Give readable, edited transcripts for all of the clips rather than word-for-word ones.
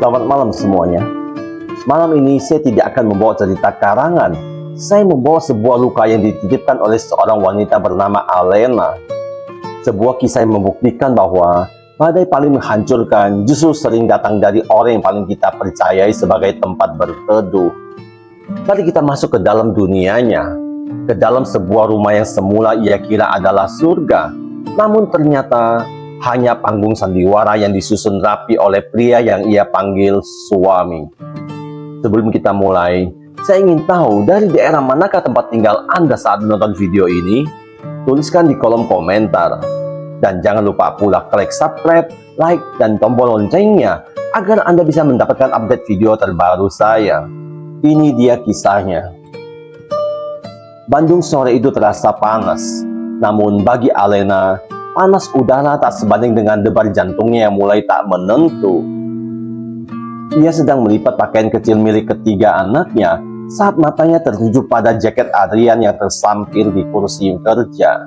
Selamat malam semuanya. Malam ini saya tidak akan membawa cerita karangan. Saya membawa sebuah luka yang dititipkan oleh seorang wanita bernama Alena. Sebuah kisah yang membuktikan bahwa badai paling menghancurkan justru sering datang dari orang yang paling kita percayai sebagai tempat berteduh. Mari kita masuk ke dalam dunianya, ke dalam sebuah rumah yang semula ia kira adalah surga, namun ternyata hanya panggung sandiwara yang disusun rapi oleh pria yang ia panggil suami. Sebelum kita mulai, saya ingin tahu dari daerah manakah tempat tinggal Anda saat menonton video ini? Tuliskan di kolom komentar. Dan jangan lupa pula klik subscribe, like, dan tombol loncengnya agar Anda bisa mendapatkan update video terbaru saya. Ini dia kisahnya. Bandung sore itu terasa panas, namun bagi Alena, panas udara tak sebanding dengan debar jantungnya yang mulai tak menentu. Ia sedang melipat pakaian kecil milik ketiga anaknya saat matanya tertuju pada jaket Adrian yang tersampir di kursi kerja.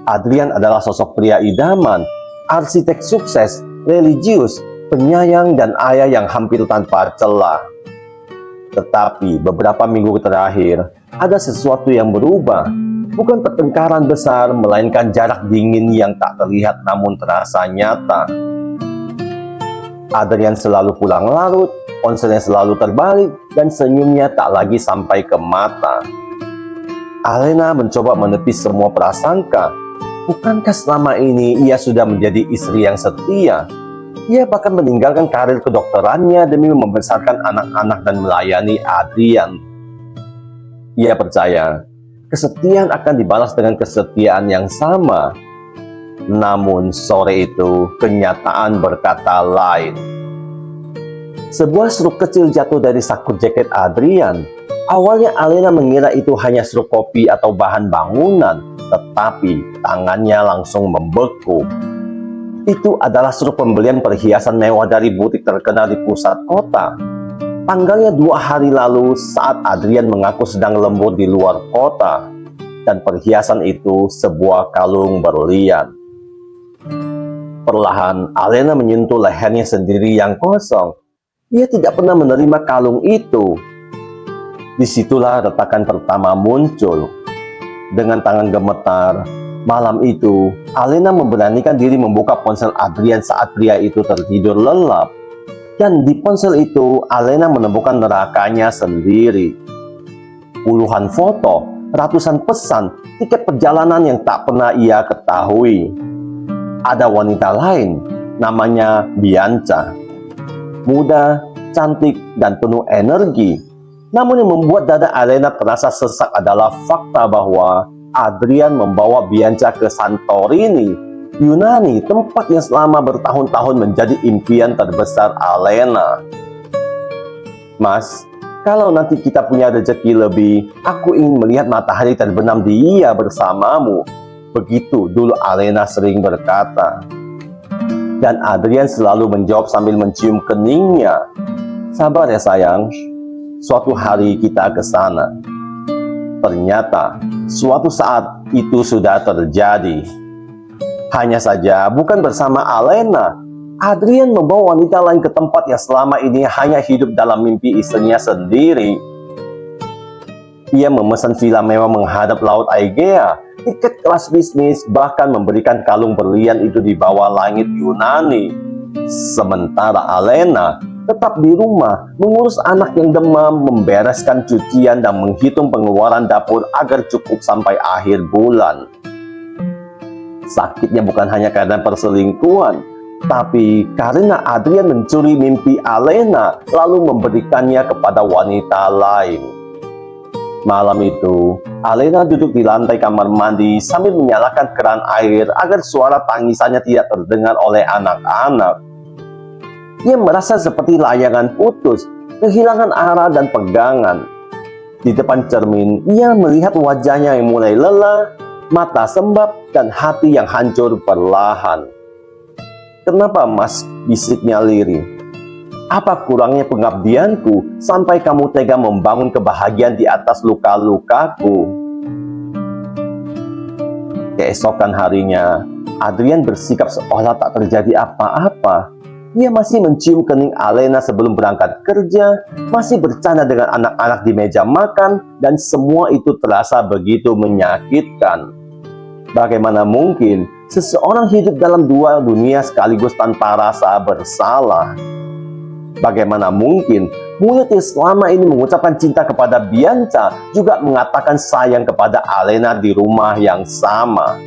Adrian adalah sosok pria idaman, arsitek sukses, religius, penyayang, dan ayah yang hampir tanpa celah. Tetapi beberapa minggu terakhir, ada sesuatu yang berubah. Bukan pertengkaran besar, melainkan jarak dingin yang tak terlihat namun terasa nyata. Adrian selalu pulang larut, ponselnya selalu terbalik, dan senyumnya tak lagi sampai ke mata. Alena mencoba menepis semua prasangka. Bukankah selama ini ia sudah menjadi istri yang setia? Ia bahkan meninggalkan karir kedokterannya demi membesarkan anak-anak dan melayani Adrian. Ia percaya kesetiaan akan dibalas dengan kesetiaan yang sama. Namun sore itu kenyataan berkata lain. Sebuah seruk kecil jatuh dari saku jaket Adrian. Awalnya Alena mengira itu hanya seruk kopi atau bahan bangunan, tetapi tangannya langsung membeku. Itu adalah seruk pembelian perhiasan mewah dari butik terkenal di pusat kota. Tanggalnya 2 hari lalu saat Adrian mengaku sedang lembur di luar kota, dan perhiasan itu sebuah kalung berlian. Perlahan, Alena menyentuh lehernya sendiri yang kosong. Ia tidak pernah menerima kalung itu. Disitulah retakan pertama muncul. Dengan tangan gemetar, malam itu, Alena memberanikan diri membuka ponsel Adrian saat pria itu tertidur lelap. Dan di ponsel itu, Alena menemukan nerakanya sendiri. Puluhan foto, ratusan pesan, tiket perjalanan yang tak pernah ia ketahui. Ada wanita lain, namanya Bianca. Muda, cantik, dan penuh energi. Namun yang membuat dada Alena terasa sesak adalah fakta bahwa Adrian membawa Bianca ke Santorini, Yunani, tempat yang selama bertahun-tahun menjadi impian terbesar Alena. Mas, kalau nanti kita punya rezeki lebih, aku ingin melihat matahari terbenam di ia bersamamu. Begitu dulu Alena sering berkata. Dan Adrian selalu menjawab sambil mencium keningnya. Sabar ya sayang, suatu hari kita ke sana. Ternyata, suatu saat itu sudah terjadi. Hanya saja bukan bersama Alena. Adrian membawa wanita lain ke tempat yang selama ini hanya hidup dalam mimpi istrinya sendiri. Ia memesan villa mewah menghadap Laut Aegea, tiket kelas bisnis, bahkan memberikan kalung berlian itu di bawah langit Yunani. Sementara Alena tetap di rumah, mengurus anak yang demam, membereskan cucian, dan menghitung pengeluaran dapur agar cukup sampai akhir bulan. Sakitnya bukan hanya karena perselingkuhan, tapi karena Adrian mencuri mimpi Alena lalu memberikannya kepada wanita lain. Malam itu, Alena duduk di lantai kamar mandi sambil menyalakan keran air agar suara tangisannya tidak terdengar oleh anak-anak. Ia merasa seperti layangan putus, kehilangan arah dan pegangan. Di depan cermin, ia melihat wajahnya yang mulai lelah, mata sembab, dan hati yang hancur perlahan. "Kenapa, Mas?" bisiknya lirih. "Apa kurangnya pengabdianku sampai kamu tega membangun kebahagiaan di atas luka-lukaku?" Keesokan harinya, Adrian bersikap seolah tak terjadi apa-apa. ia masih mencium kening Alena sebelum berangkat kerja, masih bercanda dengan anak-anak di meja makan, dan semua itu terasa begitu menyakitkan. Bagaimana mungkin seseorang hidup dalam dua dunia sekaligus tanpa rasa bersalah? Bagaimana mungkin mulut yang selama ini mengucapkan cinta kepada Bianca juga mengatakan sayang kepada Alena di rumah yang sama?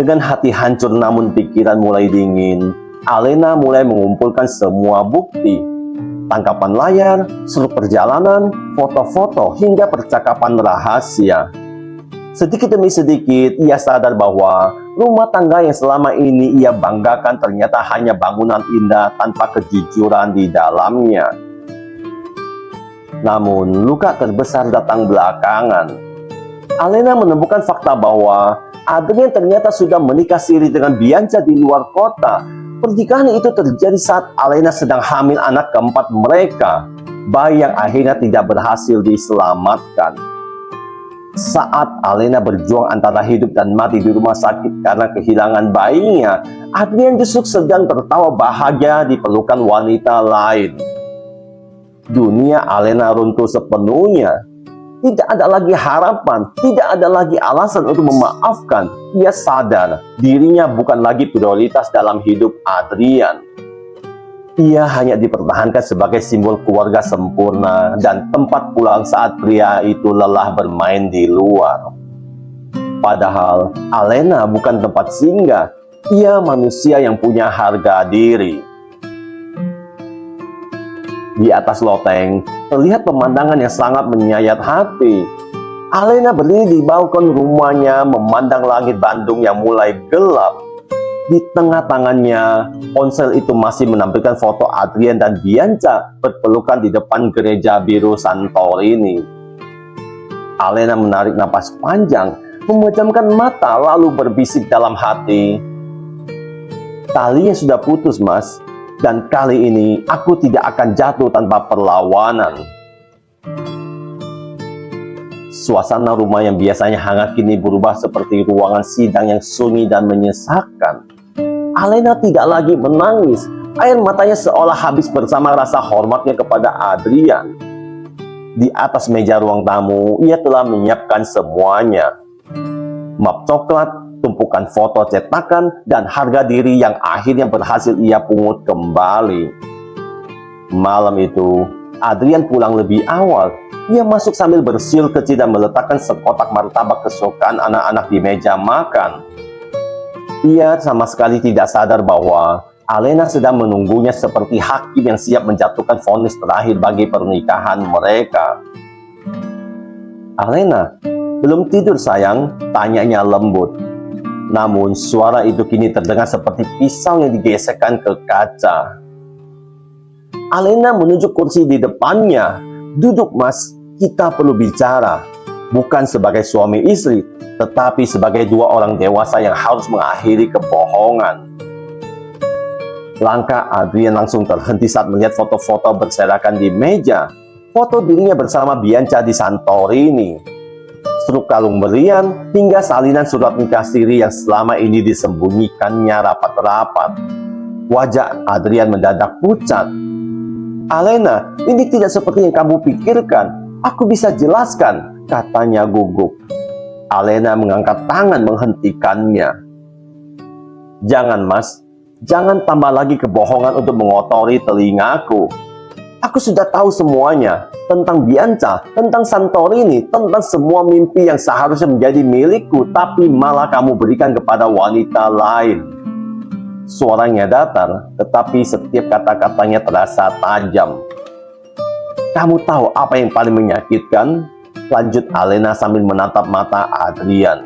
Dengan hati hancur namun pikiran mulai dingin, Alena mulai mengumpulkan semua bukti. Tangkapan layar, seluk perjalanan, foto-foto, hingga percakapan rahasia. Sedikit demi sedikit, ia sadar bahwa rumah tangga yang selama ini ia banggakan ternyata hanya bangunan indah tanpa kejujuran di dalamnya. Namun, luka terbesar datang belakangan. Alena menemukan fakta bahwa Adrian ternyata sudah menikah siri dengan Bianca di luar kota. Pernikahan itu terjadi saat Alena sedang hamil anak keempat mereka, bayi yang akhirnya tidak berhasil diselamatkan. Saat Alena berjuang antara hidup dan mati di rumah sakit karena kehilangan bayinya, Adrian justru sedang tertawa bahagia di pelukan wanita lain. Dunia Alena runtuh sepenuhnya. Tidak ada lagi harapan, tidak ada lagi alasan untuk memaafkan. Ia sadar dirinya bukan lagi prioritas dalam hidup Adrian. Ia hanya dipertahankan sebagai simbol keluarga sempurna dan tempat pulang saat pria itu lelah bermain di luar. Padahal Alena bukan tempat singgah, ia manusia yang punya harga diri. Di atas loteng, terlihat pemandangan yang sangat menyayat hati. Alena berdiri di balkon rumahnya memandang langit Bandung yang mulai gelap. Di tengah tangannya, ponsel itu masih menampilkan foto Adrian dan Bianca berpelukan di depan gereja biru Santorini. Alena menarik napas panjang, memejamkan mata lalu berbisik dalam hati, "Talinya sudah putus, Mas. Dan kali ini aku tidak akan jatuh tanpa perlawanan." Suasana rumah yang biasanya hangat kini berubah seperti ruangan sidang yang sunyi dan menyesakkan. Alena tidak lagi menangis. Air matanya seolah habis bersama rasa hormatnya kepada Adrian. Di atas meja ruang tamu, ia telah menyiapkan semuanya. Map coklat, tumpukan foto cetakan, dan harga diri yang akhirnya berhasil ia pungut kembali. Malam itu, Adrian pulang lebih awal. Ia masuk sambil bersiul kecil dan meletakkan sekotak martabak kesukaan anak-anak di meja makan. Ia sama sekali tidak sadar bahwa Alena sedang menunggunya seperti hakim yang siap menjatuhkan vonis terakhir bagi pernikahan mereka. "Alena, belum tidur sayang?" tanyanya lembut. Namun suara itu kini terdengar seperti pisau yang digesekkan ke kaca. Alena menunjuk kursi di depannya. "Duduk, Mas, kita perlu bicara. Bukan sebagai suami istri, tetapi sebagai dua orang dewasa yang harus mengakhiri kebohongan." Langkah Adrian langsung terhenti saat melihat foto-foto berserakan di meja. Foto dirinya bersama Bianca di Santorini, struk kalung berlian, hingga salinan surat nikah siri yang selama ini disembunyikannya rapat-rapat. Wajah Adrian mendadak pucat. "Alena, ini tidak seperti yang kamu pikirkan. Aku bisa jelaskan," katanya gugup. Alena mengangkat tangan menghentikannya. "Jangan, Mas. Jangan tambah lagi kebohongan untuk mengotori telingaku. Aku sudah tahu semuanya. Tentang Bianca, tentang Santorini, tentang semua mimpi yang seharusnya menjadi milikku, tapi malah kamu berikan kepada wanita lain." Suaranya datar, tetapi setiap kata-katanya terasa tajam. "Kamu tahu apa yang paling menyakitkan?" lanjut Alena sambil menatap mata Adrian.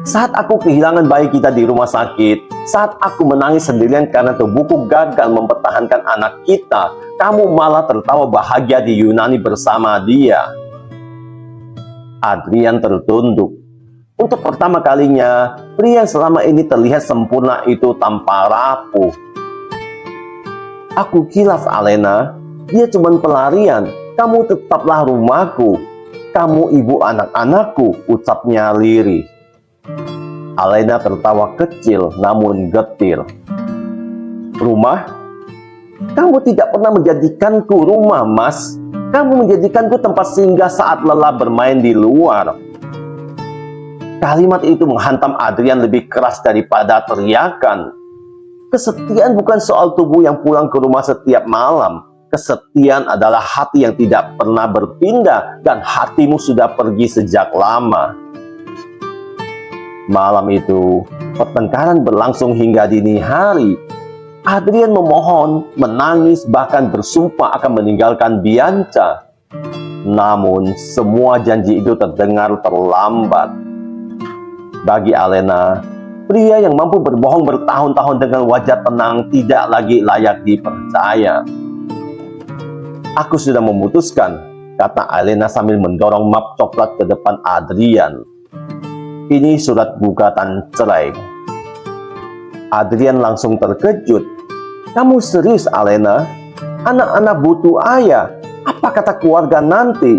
"Saat aku kehilangan bayi kita di rumah sakit, saat aku menangis sendirian karena tubuhku gagal mempertahankan anak kita, kamu malah tertawa bahagia di Yunani bersama dia." Adrian tertunduk. Untuk pertama kalinya, pria yang selama ini terlihat sempurna itu tanpa rapuh. "Aku khilaf, Alena. Dia cuma pelarian. Kamu tetaplah rumahku. Kamu ibu anak-anakku," ucapnya lirih. Alena tertawa kecil namun getir. Rumah? Kamu tidak pernah menjadikanku rumah, Mas. Kamu menjadikanku tempat singgah saat lelah bermain di luar. Kalimat itu menghantam Adrian lebih keras daripada teriakan. Kesetiaan bukan soal tubuh yang pulang ke rumah setiap malam. Kesetiaan adalah hati yang tidak pernah berpindah, dan hatimu sudah pergi sejak lama. Malam itu, pertengkaran berlangsung hingga dini hari. Adrian memohon, menangis, bahkan bersumpah akan meninggalkan Bianca. Namun, semua janji itu terdengar terlambat. Bagi Alena, pria yang mampu berbohong bertahun-tahun dengan wajah tenang tidak lagi layak dipercaya. Aku sudah memutuskan, kata Alena sambil mendorong map coklat ke depan Adrian. Ini surat gugatan cerai. Adrian langsung terkejut. Kamu serius, Alena? Anak-anak butuh ayah. Apa kata keluarga nanti?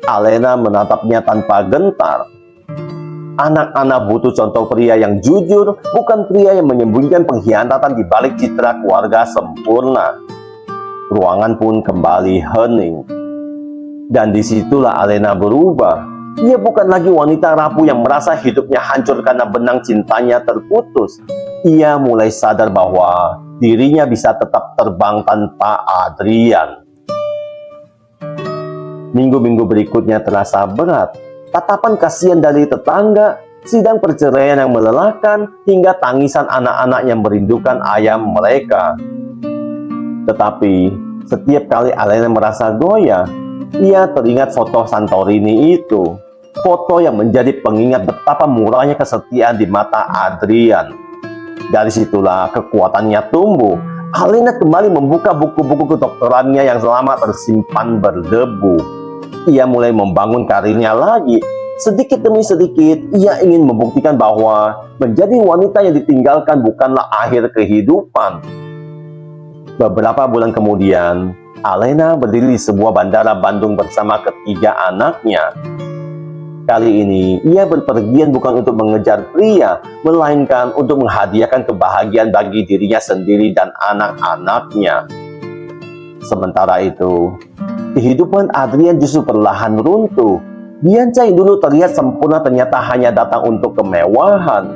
Alena menatapnya tanpa gentar. Anak-anak butuh contoh pria yang jujur, bukan pria yang menyembunyikan pengkhianatan di balik citra keluarga sempurna. Ruangan pun kembali hening. Dan disitulah Alena berubah. Ia bukan lagi wanita rapuh yang merasa hidupnya hancur karena benang cintanya terputus. Ia mulai sadar bahwa dirinya bisa tetap terbang tanpa Adrian. Minggu-minggu berikutnya terasa berat. Tatapan kasihan dari tetangga, sidang perceraian yang melelahkan, hingga tangisan anak-anak yang merindukan ayah mereka. Tetapi setiap kali Alena merasa goyah, ia teringat foto Santorini itu. Foto yang menjadi pengingat betapa murahnya kesetiaan di mata Adrian. Dari situlah kekuatannya tumbuh. Alena kembali membuka buku-buku kedokterannya yang selama tersimpan berdebu. Ia mulai membangun karirnya lagi. Sedikit demi sedikit, ia ingin membuktikan bahwa menjadi wanita yang ditinggalkan bukanlah akhir kehidupan. Beberapa bulan kemudian, Alena berdiri di sebuah bandara Bandung bersama ketiga anaknya. Kali ini, ia berpergian bukan untuk mengejar pria, melainkan untuk menghadiahkan kebahagiaan bagi dirinya sendiri dan anak-anaknya. Sementara itu, kehidupan Adrian justru perlahan runtuh. Bianca yang dulu terlihat sempurna ternyata hanya datang untuk kemewahan.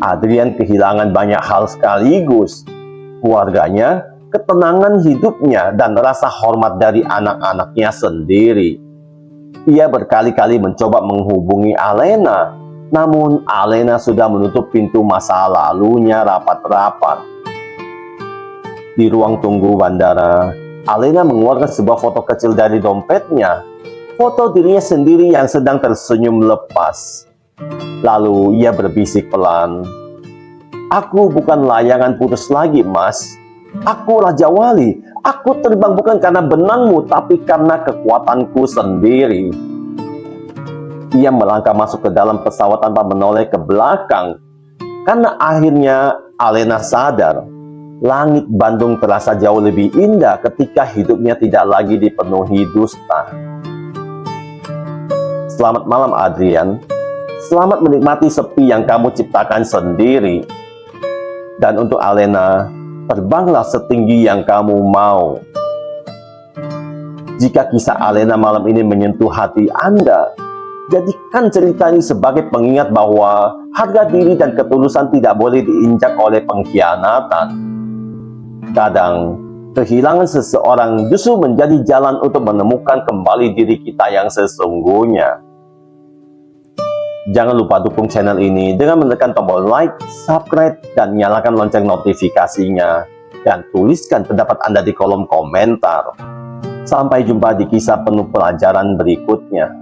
Adrian kehilangan banyak hal sekaligus. Keluarganya, ketenangan hidupnya, dan rasa hormat dari anak-anaknya sendiri. Ia berkali-kali mencoba menghubungi Alena, namun Alena sudah menutup pintu masa lalunya rapat-rapat. Di ruang tunggu bandara, Alena mengeluarkan sebuah foto kecil dari dompetnya. Foto dirinya sendiri yang sedang tersenyum lepas. Lalu ia berbisik pelan, "Aku bukan layangan putus lagi, Mas. Aku Raja Wali. Aku terbang bukan karena benangmu, tapi karena kekuatanku sendiri." Ia melangkah masuk ke dalam pesawat tanpa menoleh ke belakang. Karena akhirnya Alena sadar, langit Bandung terasa jauh lebih indah ketika hidupnya tidak lagi dipenuhi dusta. Selamat malam, Adrian. Selamat menikmati sepi yang kamu ciptakan sendiri. Dan untuk Alena, terbanglah setinggi yang kamu mau. Jika kisah Alena malam ini menyentuh hati Anda, jadikan cerita ini sebagai pengingat bahwa harga diri dan ketulusan tidak boleh diinjak oleh pengkhianatan. Kadang, kehilangan seseorang justru menjadi jalan untuk menemukan kembali diri kita yang sesungguhnya. Jangan lupa dukung channel ini dengan menekan tombol like, subscribe, dan nyalakan lonceng notifikasinya. Dan tuliskan pendapat Anda di kolom komentar. Sampai jumpa di kisah penuh pelajaran berikutnya.